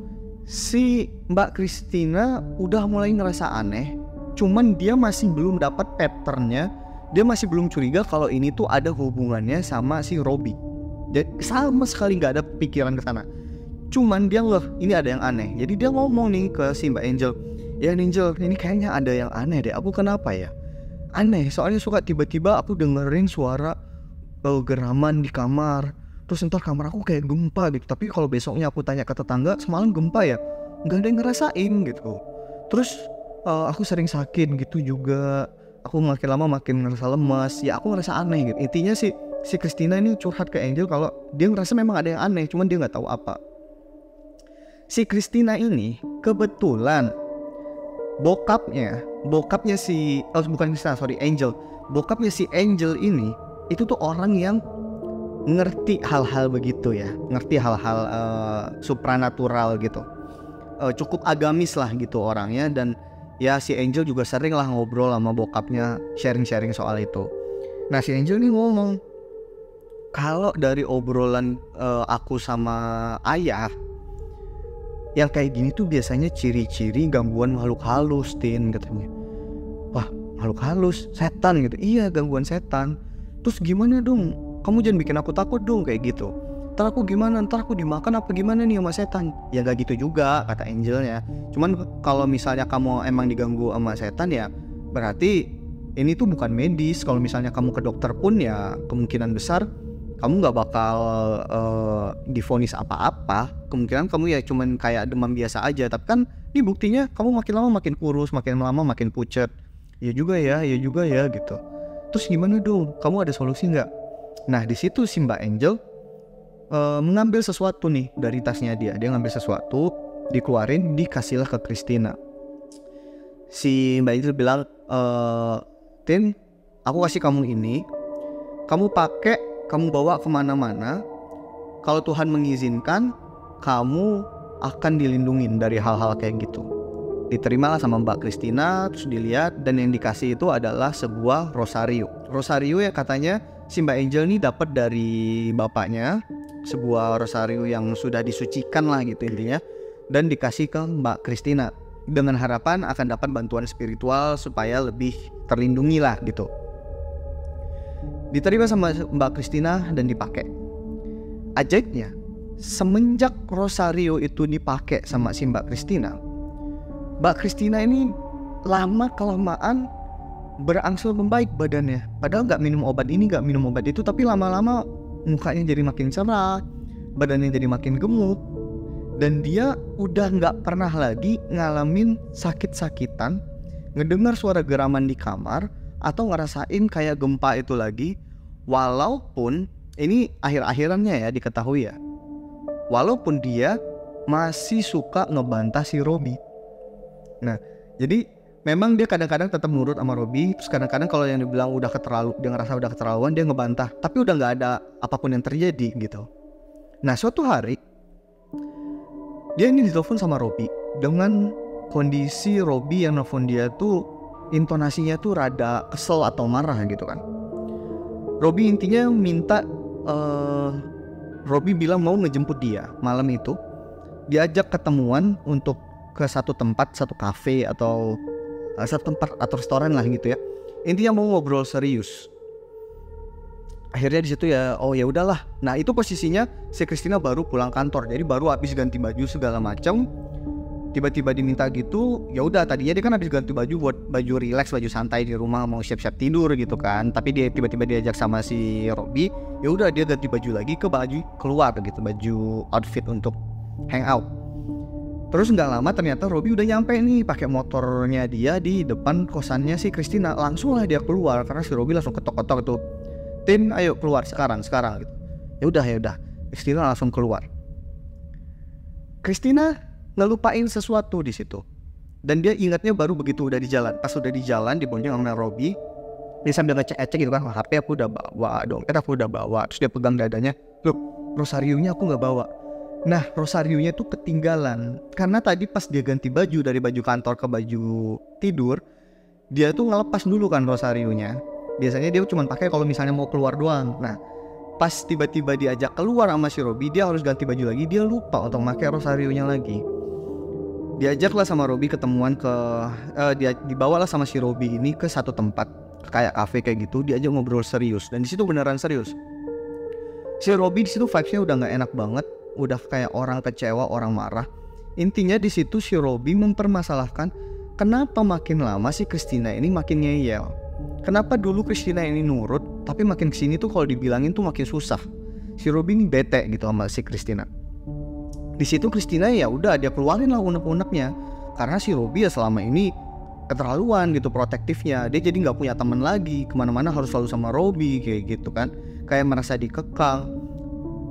si Mbak Christina udah mulai ngerasa aneh. Cuman dia masih belum dapat patternnya. Dia masih belum curiga kalau ini tuh ada hubungannya sama si Robby. Jadi sama sekali nggak ada pikiran ke sana. Cuman dia ini ada yang aneh. Jadi dia ngomong nih ke si Mbak Angel, ya Angel, ini kayaknya ada yang aneh deh. Aku kenapa ya? Aneh, soalnya suka tiba-tiba aku dengerin suara geraman di kamar. Terus ntar kamar aku kayak gempa gitu. Tapi kalau besoknya aku tanya ke tetangga, semalam gempa ya? Nggak ada yang ngerasain gitu. Terus aku sering sakit gitu juga. Aku makin lama makin ngerasa lemas. Ya aku ngerasa aneh gitu. Intinya si Christina ini curhat ke Angel kalau dia ngerasa memang ada yang aneh, cuman dia nggak tahu apa. Si Christina ini kebetulan bokapnya si Angel. Bokapnya si Angel ini itu tuh orang yang ngerti hal-hal begitu ya, ngerti hal-hal supranatural gitu. Cukup agamis lah gitu orangnya, dan ya si Angel juga sering lah ngobrol sama bokapnya, sharing-sharing soal itu. Nah si Angel ini ngomong, kalau dari obrolan aku sama ayah, yang kayak gini tuh biasanya ciri-ciri gangguan makhluk halus, Tin, katanya. Wah, makhluk halus, setan gitu. Iya, gangguan setan. Terus gimana dong? Kamu jangan bikin aku takut dong kayak gitu. Ntar aku gimana? Ntar aku dimakan apa gimana nih sama setan? Ya gak gitu juga, kata Angelnya. Cuman kalau misalnya kamu emang diganggu sama setan ya berarti ini tuh bukan medis. Kalau misalnya kamu ke dokter pun ya kemungkinan besar kamu gak bakal divonis apa-apa. Kemungkinan kamu ya cuman kayak demam biasa aja. Tapi kan ini buktinya kamu makin lama makin kurus, makin lama makin pucet. Ya juga ya gitu. Terus gimana dong? Kamu ada solusi gak? Nah di situ si Mbak Angel mengambil sesuatu nih dari tasnya dia. Dia ngambil sesuatu, dikeluarin, dikasihlah ke Christina. Si Mbak Angel bilang, Tin, aku kasih kamu ini, kamu pakai, kamu bawa kemana-mana. Kalau Tuhan mengizinkan, kamu akan dilindungin dari hal-hal kayak gitu. Diterimalah sama Mbak Christina, terus dilihat, dan yang dikasih itu adalah sebuah rosario. Rosario ya katanya si Mbak Angel ini dapat dari bapaknya, sebuah rosario yang sudah disucikan lah gitu intinya, dan dikasih ke Mbak Christina dengan harapan akan dapat bantuan spiritual supaya lebih terlindungi lah gitu. Diterima sama Mbak Christina dan dipakai. Ajaibnya, semenjak rosario itu dipakai sama si Mbak Christina ini lama kelamaan berangsur membaik badannya. Padahal nggak minum obat ini, nggak minum obat itu, tapi lama-lama mukanya jadi makin cerah, badannya jadi makin gemuk, Dan dia udah nggak pernah lagi ngalamin sakit-sakitan, ngedengar suara geraman di kamar, atau ngerasain kayak gempa itu lagi. Walaupun ini akhir-akhirannya ya diketahui ya, walaupun dia masih suka ngebantah si Robby. Nah, jadi memang dia kadang-kadang tetap nurut sama Robby. Terus kadang-kadang kalau yang dibilang dia ngerasa udah keterlaluan, dia ngebantah. Tapi udah nggak ada apapun yang terjadi gitu. Nah, suatu hari dia ini ditelepon sama Robby dengan kondisi Robby yang nelfon dia tuh intonasinya tuh rada kesel atau marah gitu kan. Robby intinya minta Robby bilang mau ngejemput dia malam itu, diajak ketemuan untuk ke satu tempat, satu kafe atau satu tempat atau restoran lah gitu ya. Intinya mau ngobrol serius. Akhirnya di situ ya, oh ya udahlah. Nah itu posisinya si Christina baru pulang kantor, jadi baru habis ganti baju segala macam. Tiba-tiba diminta gitu, ya udah tadinya dia kan habis ganti baju buat baju relax, baju santai di rumah mau siap-siap tidur gitu kan. Tapi dia tiba-tiba diajak sama si Robby, ya udah dia ganti baju lagi ke baju keluar gitu, baju outfit untuk hangout. Terus nggak lama ternyata Robby udah nyampe nih pakai motornya dia di depan kosannya si Christina. Langsung lah dia keluar karena si Robby langsung ketok-ketok tuh. Tin, ayo keluar sekarang gitu. Ya udah. Christina langsung keluar. Christina ngelupain sesuatu di situ. Dan dia ingatnya baru begitu udah di jalan. Pas udah di jalan dibonceng sama Robby, dia sambil ngecek-ngecek gitu kan, HP aku udah bawa, dompet aku udah bawa. Terus dia pegang dadanya, loh rosarionya aku nggak bawa. Nah rosarionya tuh ketinggalan karena tadi pas dia ganti baju dari baju kantor ke baju tidur, dia tuh ngelepas dulu kan rosarionya. Biasanya dia cuma pakai kalau misalnya mau keluar doang. Nah pas tiba-tiba diajak keluar sama si Robby, dia harus ganti baju lagi, dia lupa untuk pakai rosarionya lagi. Diajaklah sama Robby ketemuan dia dibawalah sama si Robby ini ke satu tempat kayak kafe kayak gitu, diajak ngobrol serius dan di situ beneran serius. Si Robby di situ vibes-nya udah nggak enak banget, udah kayak orang kecewa, orang marah. Intinya di situ si Robby mempermasalahkan kenapa makin lama si Christina ini makin ngeyel. Kenapa dulu Christina ini nurut, tapi makin kesini tuh kalau dibilangin tuh makin susah. Si Robby ini bete gitu sama si Christina. Di situ Christina ya udah dia keluarin lah unek-uneknya karena si Robby ya selama ini keterlaluan gitu protektifnya. Dia jadi nggak punya teman lagi, kemana-mana harus selalu sama Robby kayak gitu kan, kayak merasa dikekang.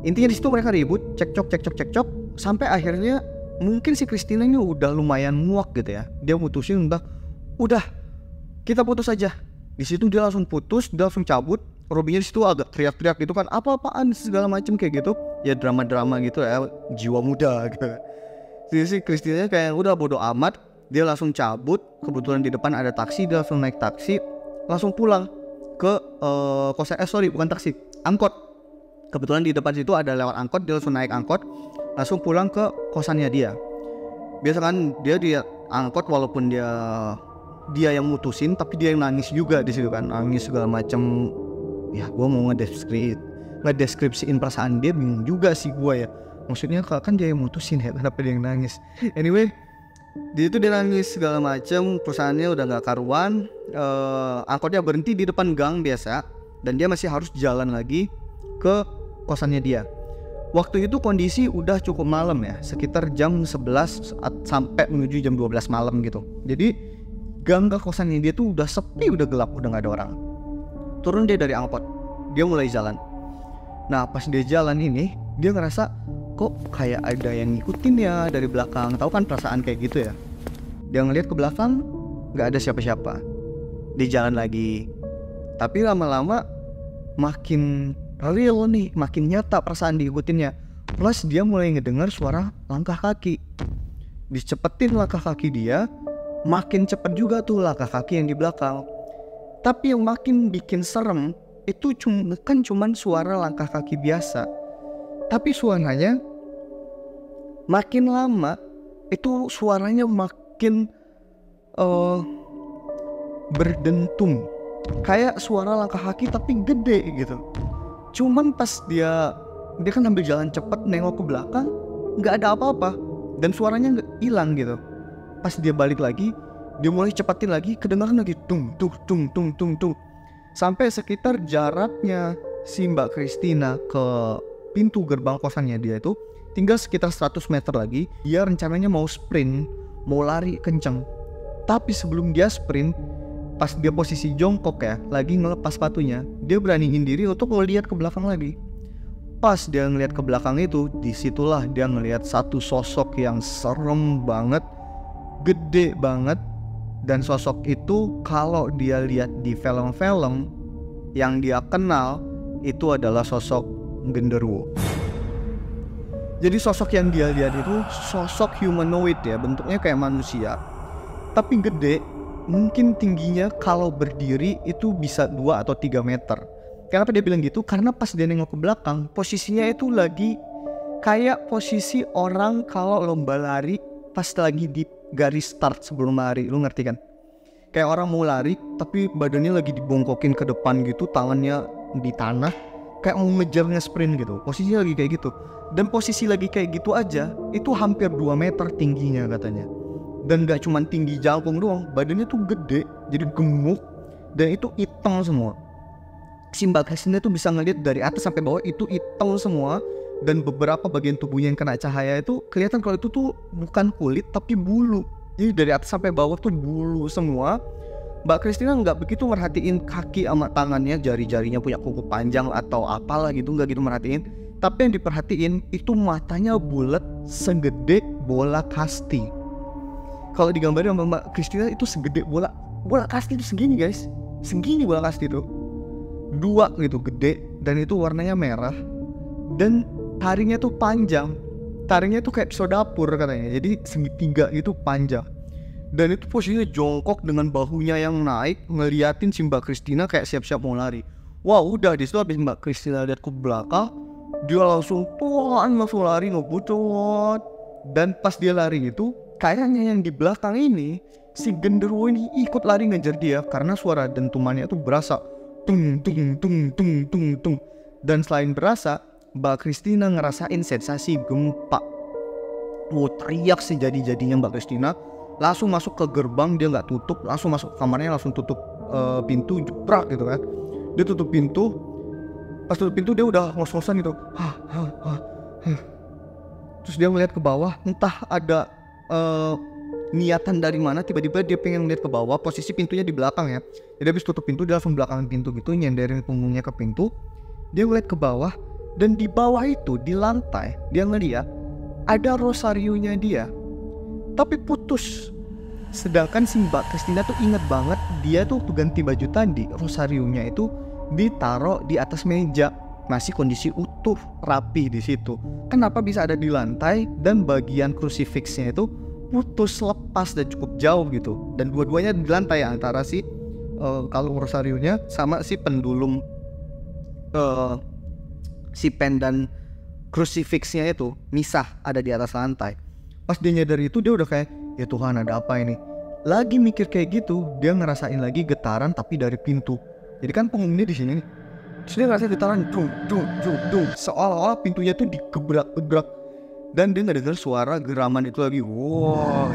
Intinya di situ mereka ribut, cekcok sampai akhirnya mungkin si Christina ini udah lumayan muak gitu ya. Dia mutusin udah kita putus aja. Di situ dia langsung putus, dia langsung cabut. Robby-nya di situ agak teriak-teriak gitu kan, apa-apaan segala macem kayak gitu. Ya drama-drama gitu ya, jiwa muda gitu. Jadi si Christina kayak udah bodo amat, dia langsung cabut. Kebetulan di depan ada taksi, dia langsung naik taksi, langsung pulang ke kosan. Bukan taksi, angkot. Kebetulan di depan situ ada lewat angkot, dia langsung naik angkot, langsung pulang ke kosannya dia. Biasa kan dia angkot walaupun dia yang mutusin, tapi dia yang nangis juga di situ kan, nangis segala macem. Ya gue mau ngedeskripsiin perasaan dia bingung juga sih gue ya. Maksudnya kan dia yang mutusin ya, kenapa dia yang nangis? Anyway, di situ dia nangis segala macem, perusahaannya udah nggak karuan. Angkotnya berhenti di depan gang biasa, dan dia masih harus jalan lagi ke kosannya dia. Waktu itu kondisi udah cukup malam ya, sekitar jam 11 sampai menuju jam 12 malam gitu. Jadi gang ke kosannya dia tuh udah sepi, udah gelap, udah nggak ada orang. Turun dia dari angkot, dia mulai jalan. Nah pas dia jalan ini, dia ngerasa kok kayak ada yang ngikutin ya dari belakang. Tahu kan perasaan kayak gitu ya. Dia ngeliat ke belakang, nggak ada siapa-siapa. Dia jalan lagi, tapi lama-lama makin real nih, makin nyata perasaan diikutinnya. Plus dia mulai ngedengar suara langkah kaki. Dicepetin langkah kaki dia, makin cepet juga tuh langkah kaki yang di belakang. Tapi yang makin bikin serem itu cuman suara langkah kaki biasa, tapi suaranya makin lama itu suaranya makin berdentum, kayak suara langkah kaki tapi gede gitu. Cuman pas dia kan sambil jalan cepet nengok ke belakang, nggak ada apa-apa dan suaranya hilang gitu. Pas dia balik lagi, dia mulai cepatin lagi, kedengaran lagi tung. Sampai sekitar jaraknya si Mbak Christina ke pintu gerbang kosannya dia itu tinggal sekitar 100 meter lagi. Dia rencananya mau sprint, mau lari kenceng. Tapi sebelum dia sprint, pas dia posisi jongkok ya, lagi ngelepas sepatunya, dia beraniin diri untuk ngeliat ke belakang lagi. Pas dia ngeliat ke belakang itu, disitulah dia ngeliat satu sosok yang serem banget, gede banget. Dan sosok itu kalau dia lihat di film-film yang dia kenal, itu adalah sosok genderuwo. Jadi sosok yang dia lihat itu sosok humanoid ya, bentuknya kayak manusia, tapi gede. Mungkin tingginya kalau berdiri itu bisa 2 atau 3 meter. Kenapa dia bilang gitu? Karena pas dia nengok ke belakang, posisinya itu lagi kayak posisi orang kalau lomba lari pas lagi di garis start sebelum lari. Lu ngerti kan? Kayak orang mau lari tapi badannya lagi dibongkokin ke depan gitu, tangannya di tanah, kayak mau ngejarnya sprint gitu. Posisinya lagi kayak gitu. Dan posisi lagi kayak gitu aja, itu hampir 2 meter tingginya katanya. Dan gak cuman tinggi jangkung doang, badannya tuh gede, jadi gemuk, dan itu hitam semua. Si Mbak Christina tuh bisa ngeliat dari atas sampai bawah itu hitam semua, dan beberapa bagian tubuhnya yang kena cahaya itu kelihatan kalau itu tuh bukan kulit tapi bulu. Jadi dari atas sampai bawah tuh bulu semua. Mbak Christina nggak begitu merhatiin kaki sama tangannya, jari-jarinya punya kuku panjang atau apalah gitu, nggak gitu merhatiin. Tapi yang diperhatiin itu matanya bulat segede bola kasti. Kalau digambarin sama Mbak Christina itu segede bola kasti itu segini guys, segini bola kasti itu, 2 gitu gede, dan itu warnanya merah, dan taringnya tuh panjang, taringnya tuh kayak pisau dapur katanya, jadi segitiga itu panjang, dan itu posisinya jongkok dengan bahunya yang naik ngeliatin si Mbak Christina kayak siap-siap mau lari. Wah udah disitu habis Mbak Christina lihat ke belakang, dia langsung lari ngebut, dan pas dia lari itu kayaknya yang di belakang ini si genderuwo ini ikut lari ngejar dia karena suara dentumannya tuh berasa tung tung tung tung tung tung. Dan selain berasa, Mbak Christina ngerasain sensasi gempa. Teriak sejadi-jadinya Mbak Christina, langsung masuk ke gerbang, dia nggak tutup, langsung masuk ke kamarnya, langsung tutup pintu, jeprak gitu kan. Dia tutup pintu, pas tutup pintu dia udah ngos-ngosan gitu. Terus dia ngeliat ke bawah, entah ada niatan dari mana, tiba-tiba dia pengen ngeliat ke bawah, posisi pintunya di belakang ya. Jadi habis tutup pintu dia langsung belakangin pintu gitu, nyenderin punggungnya ke pintu. Dia ngeliat ke bawah, dan di bawah itu di lantai dia ngeliat ada rosarionya dia, tapi putus. Sedangkan si Mbak Christina tuh inget banget, dia tuh ganti baju tadi, rosarionya itu ditaruh di atas meja, masih kondisi utuh, rapi di situ. Kenapa bisa ada di lantai dan bagian crucifixnya itu putus, lepas dan cukup jauh gitu. Dan dua-duanya di lantai antara si kalung rosarionya sama si pendulum si pendan crucifixnya itu misah, ada di atas lantai. Pas dia nyadar itu dia udah kayak, ya Tuhan ada apa ini? Lagi mikir kayak gitu, dia ngerasain lagi getaran tapi dari pintu. Jadi kan penghuninya di sini nih. Terus dia ngerasain getaran dung dung dung dung, seolah-olah pintunya tuh digebrak-gebrak. Dan dia nggak dengar suara geraman itu lagi. Wow.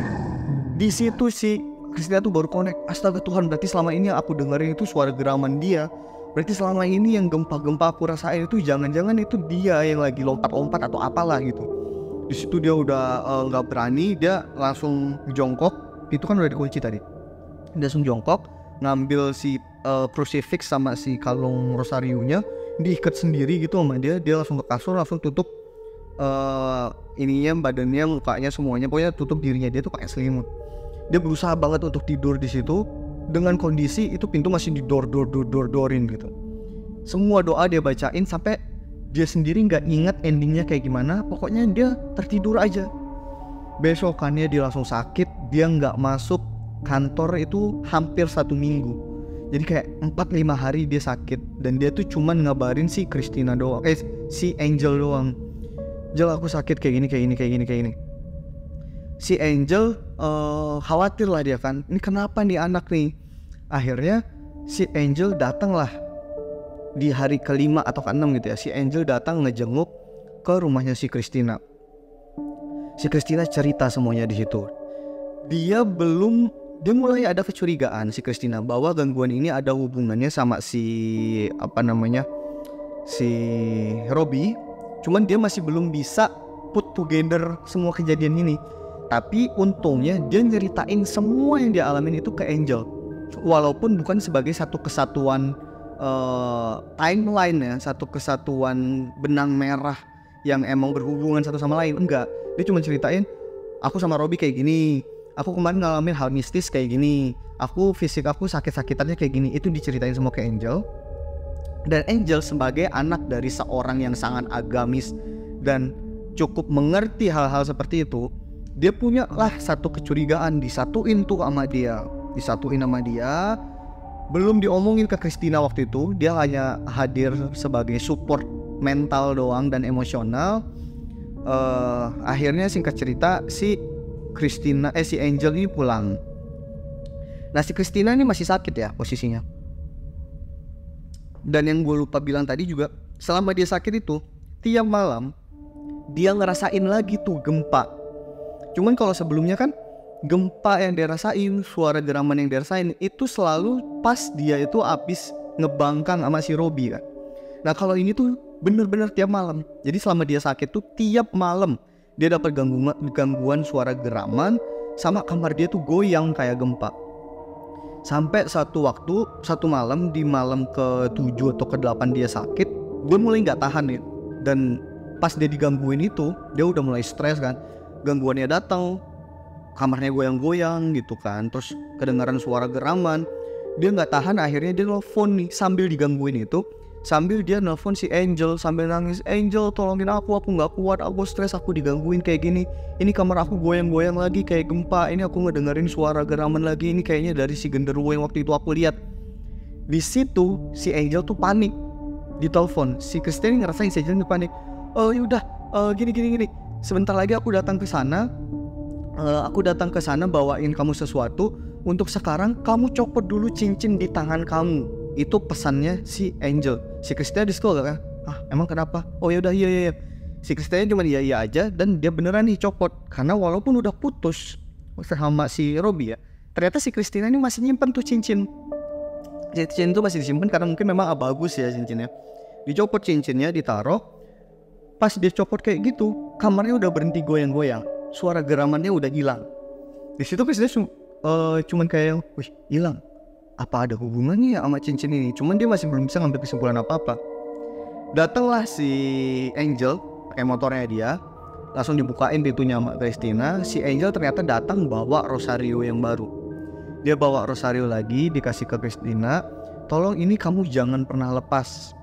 Di situ si Christina tuh baru connect. Astaga Tuhan, berarti selama ini yang aku dengerin itu suara geraman dia. Berarti selama ini yang gempa-gempa aku rasain itu jangan-jangan itu dia yang lagi lompat-lompat atau apalah gitu. Di situ dia udah nggak berani, dia langsung jongkok. Itu kan udah dikunci tadi. Dia langsung jongkok, ngambil si crucifix sama si kalung rosarionya, diikat sendiri gitu sama dia. Dia langsung ke kasur, langsung tutup ininya, badannya, mukanya, semuanya, pokoknya tutup dirinya dia tuh pakai selimut. Dia berusaha banget untuk tidur di situ dengan kondisi itu pintu masih didor-dorin gitu. Semua doa dia bacain sampai dia sendiri nggak ingat endingnya kayak gimana. Pokoknya dia tertidur aja. Besokannya dia langsung sakit. Dia nggak masuk kantor itu hampir 1 minggu. Jadi kayak 4-5 hari dia sakit. Dan dia tuh cuman ngabarin si Christina doang, si Angel doang. Angel aku sakit kayak gini. Si Angel khawatir lah dia kan, ini kenapa nih anak nih. Akhirnya si Angel datang lah di hari ke-5 atau ke-6 gitu ya. Si Angel datang ngejenguk ke rumahnya si Christina. Si Christina cerita semuanya di situ. Dia mulai ada kecurigaan si Christina bahwa gangguan ini ada hubungannya sama si si Robbie. Cuman dia masih belum bisa put together semua kejadian ini. Tapi untungnya dia nyeritain semua yang dia alamin itu ke Angel, walaupun bukan sebagai satu kesatuan timeline ya, satu kesatuan benang merah yang emang berhubungan satu sama lain. Enggak, dia cuma ceritain, aku sama Robi kayak gini, aku kemarin ngalamin hal mistis kayak gini, fisik aku sakit-sakitannya kayak gini. Itu diceritain semua ke Angel. Dan Angel sebagai anak dari seorang yang sangat agamis dan cukup mengerti hal-hal seperti itu, dia punya lah satu kecurigaan, disatuin sama dia. Belum diomongin ke Christina waktu itu, dia hanya hadir sebagai support mental doang dan emosional. Akhirnya singkat cerita si Angel ini pulang. Nah, si Christina ini masih sakit ya posisinya. Dan yang gue lupa bilang tadi juga, selama dia sakit itu, tiap malam dia ngerasain lagi tuh gempa. Cuman kalau sebelumnya kan gempa yang dia rasain, suara geraman yang dia rasain itu selalu pas dia itu abis ngebangkang sama si Robi kan. Nah, kalau ini tuh bener-bener tiap malam. Jadi selama dia sakit tuh tiap malam dia dapat gangguan suara geraman, sama kamar dia tuh goyang kayak gempa. Sampai satu malam, di malam ke-7 atau ke-8 dia sakit, gue mulai gak tahan ya. Dan pas dia digangguin itu, dia udah mulai stres kan. Gangguannya datang, kamarnya goyang-goyang gitu kan, terus kedengaran suara geraman. Dia gak tahan, akhirnya dia nelfon nih sambil digangguin itu. Sambil dia nelfon si Angel sambil nangis, "Angel, tolongin aku gak kuat, aku stres, aku digangguin kayak gini. Ini kamar aku goyang-goyang lagi kayak gempa. Ini aku ngedengerin suara geraman lagi. Ini kayaknya dari si genderuwo yang waktu itu aku lihat." Di situ si Angel tuh panik di telepon. Si Christine ngerasain si Angel tuh panik. "Oh yaudah, gini. Sebentar lagi aku datang ke sana. Bawain kamu sesuatu. Untuk sekarang kamu copot dulu cincin di tangan kamu." Itu pesannya si Angel. Si Christina di sekolah kan, emang kenapa? Oh yaudah, iya. Si Christina cuma iya aja, dan dia beneran nih copot. Karena walaupun udah putus sama si Robi ya, ternyata si Christina ini masih nyimpen tuh cincin. Cincin itu masih disimpan karena mungkin memang bagus ya cincinnya. Dicopot cincinnya, ditaruh. Pas dia copot kayak gitu, kamarnya udah berhenti goyang-goyang, suara geramannya udah hilang. Di situ Christina cuman kayak, wih, hilang. Apa ada hubungannya ya sama cincin ini? Cuman dia masih belum bisa ngambil kesimpulan apa-apa. Datanglah si Angel pakai motornya dia, langsung dibukain pintunya sama Christina. Si Angel ternyata datang bawa rosario yang baru. Dia bawa rosario lagi, dikasih ke Christina. "Tolong ini kamu jangan pernah lepas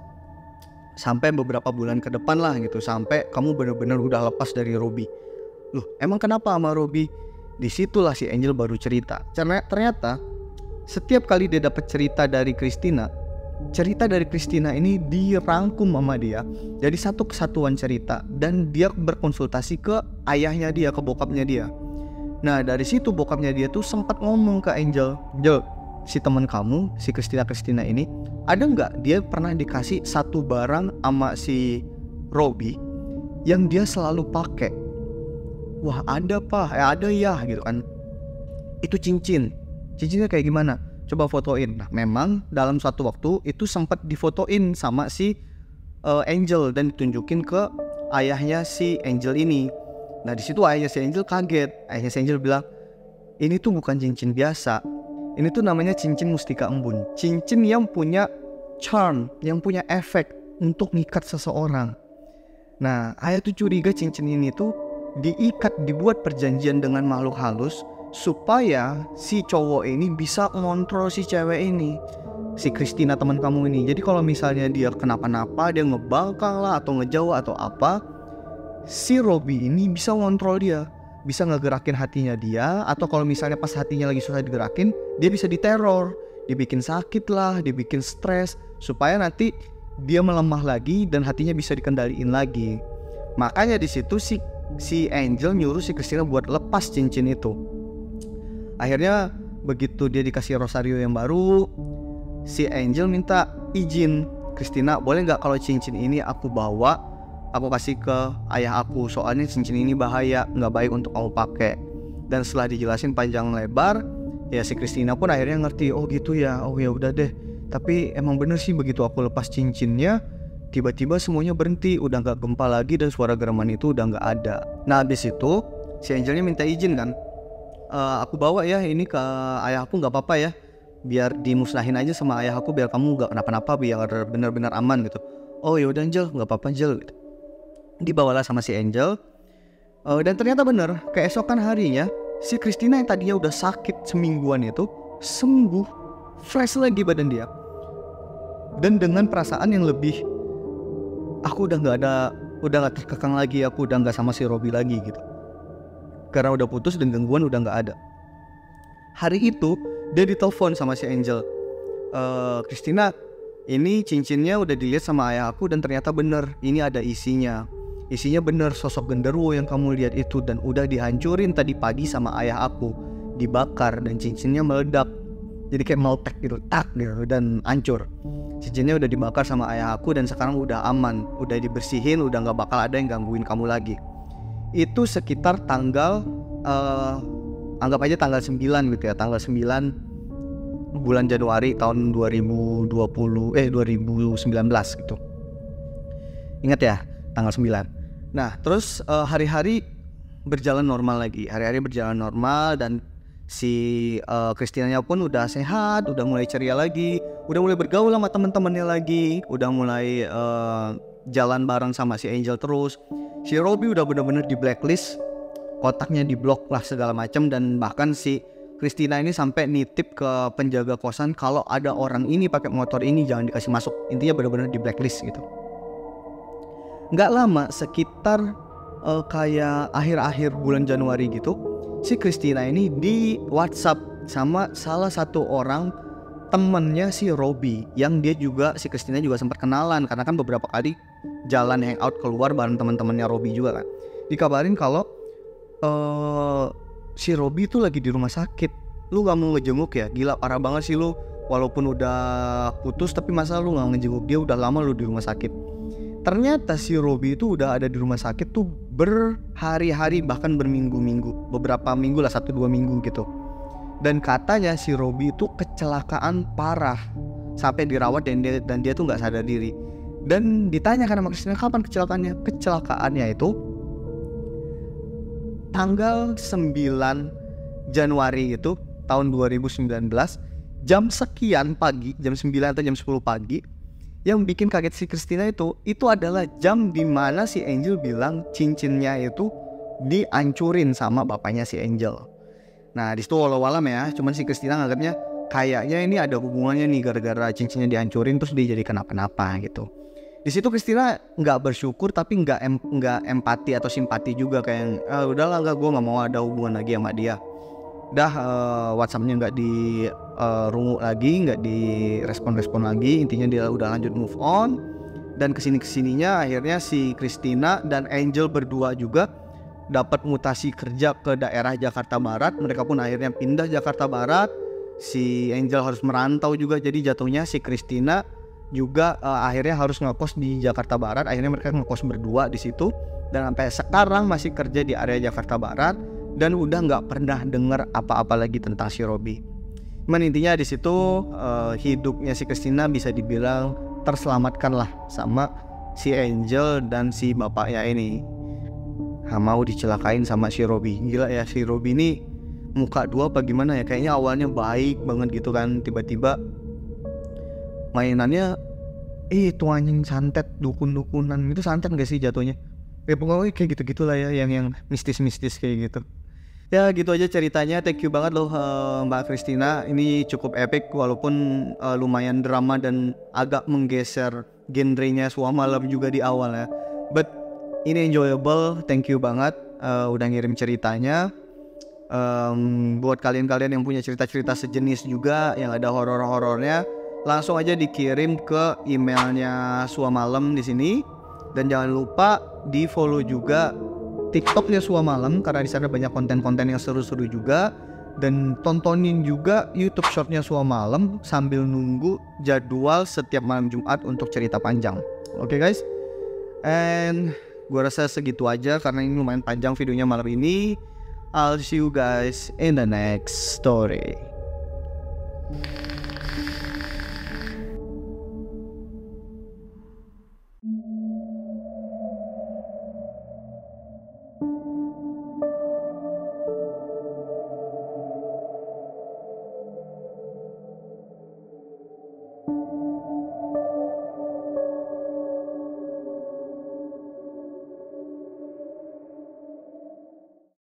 sampai beberapa bulan ke depan lah gitu, sampai kamu benar-benar udah lepas dari Robi." Loh, emang kenapa sama Robi? Disitulah si Angel baru cerita. Ternyata setiap kali dia dapat cerita dari Christina ini dirangkum sama dia jadi satu kesatuan cerita, dan dia berkonsultasi ke ayahnya dia, ke bokapnya dia. Nah, dari situ bokapnya dia tuh sempat ngomong ke Angel, si teman kamu, si Christina ini, ada nggak dia pernah dikasih satu barang sama si Robi yang dia selalu pakai? Wah, ada pak, ada ya gitu kan. Itu cincinnya kayak gimana? Coba fotoin. Nah, memang dalam suatu waktu itu sempat difotoin sama si Angel dan ditunjukin ke ayahnya si Angel ini. Nah, di situ ayahnya si Angel kaget. Ayahnya si Angel bilang, "Ini tuh bukan cincin biasa. Ini tuh namanya cincin mustika embun. Cincin yang punya charm, yang punya efek untuk ngikat seseorang." Nah, ayah tuh curiga cincin ini tuh dibuat perjanjian dengan makhluk halus supaya si cowok ini bisa ngontrol si cewek ini, si Christina teman kamu ini. Jadi kalau misalnya dia kenapa-napa, dia ngebangkang lah atau ngejauh atau apa, si Robi ini bisa ngontrol dia, bisa ngegerakin hatinya dia. Atau kalau misalnya pas hatinya lagi susah digerakin, dia bisa diteror, dibikin sakit lah, dibikin stres, supaya nanti dia melemah lagi dan hatinya bisa dikendaliin lagi. Makanya di situ si Angel nyuruh si Christina buat lepas cincin itu. Akhirnya begitu dia dikasih rosario yang baru, si Angel minta izin, "Christina, boleh gak kalau cincin ini aku bawa, aku kasih ke ayah aku, soalnya cincin ini bahaya, gak baik untuk kamu pakai." Dan setelah dijelasin panjang lebar, ya si Christina pun akhirnya ngerti, oh gitu ya, oh ya udah deh. Tapi emang bener sih begitu aku lepas cincinnya, tiba-tiba semuanya berhenti, udah nggak gempa lagi dan suara geraman itu udah nggak ada. Nah habis itu si Angelnya minta izin kan, aku bawa ya ini ke ayahku, nggak apa-apa ya, biar dimusnahin aja sama ayahku biar kamu nggak kenapa-napa, biar benar-benar aman gitu. Oh yaudah Angel, nggak apa-apa Angel gitu. Dibawalah sama si Angel, dan ternyata bener keesokan harinya si Christina yang tadinya udah sakit semingguan itu sembuh, fresh lagi badan dia, dan dengan perasaan yang lebih, aku udah nggak terkekang lagi, aku udah nggak sama si Robi lagi gitu, karena udah putus dan gangguan udah nggak ada. Hari itu dia ditelepon sama si Angel, Christina, ini cincinnya udah dilihat sama ayah aku dan ternyata bener ini ada isinya bener sosok genderuwo yang kamu lihat itu, dan udah dihancurin tadi pagi sama ayah aku, dibakar dan cincinnya meledak, jadi kayak meletek gitu, tak gitu, dan hancur. Cincinnya udah dibakar sama ayah aku dan sekarang udah aman, udah dibersihin, udah nggak bakal ada yang gangguin kamu lagi. Itu sekitar tanggal anggap aja tanggal 9 gitu ya, tanggal 9 bulan Januari tahun 2019 gitu. Ingat ya, tanggal 9. Nah terus hari-hari berjalan normal lagi, dan si Christina pun udah sehat, udah mulai ceria lagi, udah mulai bergaul sama teman-temannya lagi, udah mulai jalan bareng sama si Angel terus. Si Robi udah bener-bener di blacklist, kontaknya diblok lah segala macam, dan bahkan si Christina ini sampai nitip ke penjaga kosan kalau ada orang ini pakai motor ini jangan dikasih masuk. Intinya bener-bener di blacklist gitu. Nggak lama, sekitar kayak akhir-akhir bulan Januari gitu, si Christina ini di WhatsApp sama salah satu orang temennya si Robi, yang dia juga, si Christina juga sempat kenalan karena kan beberapa kali jalan hangout keluar bareng teman-temannya Robi juga kan. Dikabarin kalau si Robi itu lagi di rumah sakit. Lu gak mau ngejenguk ya? Gila parah banget sih lu. Walaupun udah putus tapi masa lu gak ngejenguk dia, udah lama lu di rumah sakit. Ternyata si Robi itu udah ada di rumah sakit tuh berhari-hari, bahkan berminggu-minggu, beberapa minggu lah, 1-2 minggu gitu. Dan katanya si Robi itu kecelakaan parah sampai dirawat dan dia tuh nggak sadar diri. Dan ditanyakan sama Christina kapan kecelakaannya. Kecelakaannya itu tanggal 9 Januari itu tahun 2019, jam sekian pagi, jam 9 atau jam 10 pagi. Yang bikin kaget si Christina itu adalah jam dimana si Angel bilang cincinnya itu dihancurin sama bapaknya si Angel. Nah disitu walau-walam ya, cuman si Christina nganggapnya kayaknya ini ada hubungannya nih, gara-gara cincinnya dihancurin terus dia jadi kenapa-napa gitu. Di situ Christina nggak bersyukur tapi nggak empati atau simpati juga, kayak udahlah, gue nggak mau ada hubungan lagi sama dia. WhatsAppnya nggak di rungu lagi, nggak direspon lagi. Intinya dia udah lanjut move on. Dan kesininya akhirnya si Christina dan Angel berdua juga dapat mutasi kerja ke daerah Jakarta Barat. Mereka pun akhirnya pindah Jakarta Barat. Si Angel harus merantau juga, jadi jatuhnya si Christina juga akhirnya harus ngekos di Jakarta Barat. Akhirnya mereka ngekos berdua di situ, dan sampai sekarang masih kerja di area Jakarta Barat. Dan udah nggak pernah dengar apa-apa lagi tentang si Robi. Cuman intinya di situ hidupnya si Christina bisa dibilang terselamatkan lah sama si Angel dan si bapaknya ini. Mau dicelakain sama si Robi. Gila ya, si Robi ini muka dua apa gimana ya, kayaknya awalnya baik banget gitu kan, tiba-tiba mainannya itu anjing santet, dukun-dukunan itu. Santet gak sih jatuhnya? Ya pokoknya kayak gitu-gitulah ya, yang mistis-mistis kayak gitu. Ya gitu aja ceritanya. Thank you banget loh Mbak Christina. Ini cukup epic walaupun lumayan drama dan agak menggeser genrenya Sua Malam juga di awal ya. But ini enjoyable. Thank you banget udah ngirim ceritanya. Buat kalian-kalian yang punya cerita-cerita sejenis juga yang ada horor-horornya, langsung aja dikirim ke emailnya Sua Malam di sini. Dan jangan lupa di follow juga TikToknya Sua Malam karena di sana banyak konten-konten yang seru-seru juga. Dan tontonin juga YouTube shortnya Sua Malam sambil nunggu jadwal setiap malam Jumat untuk cerita panjang. Oke guys, and gua rasa segitu aja karena ini lumayan panjang videonya malam ini. I'll see you guys in the next story.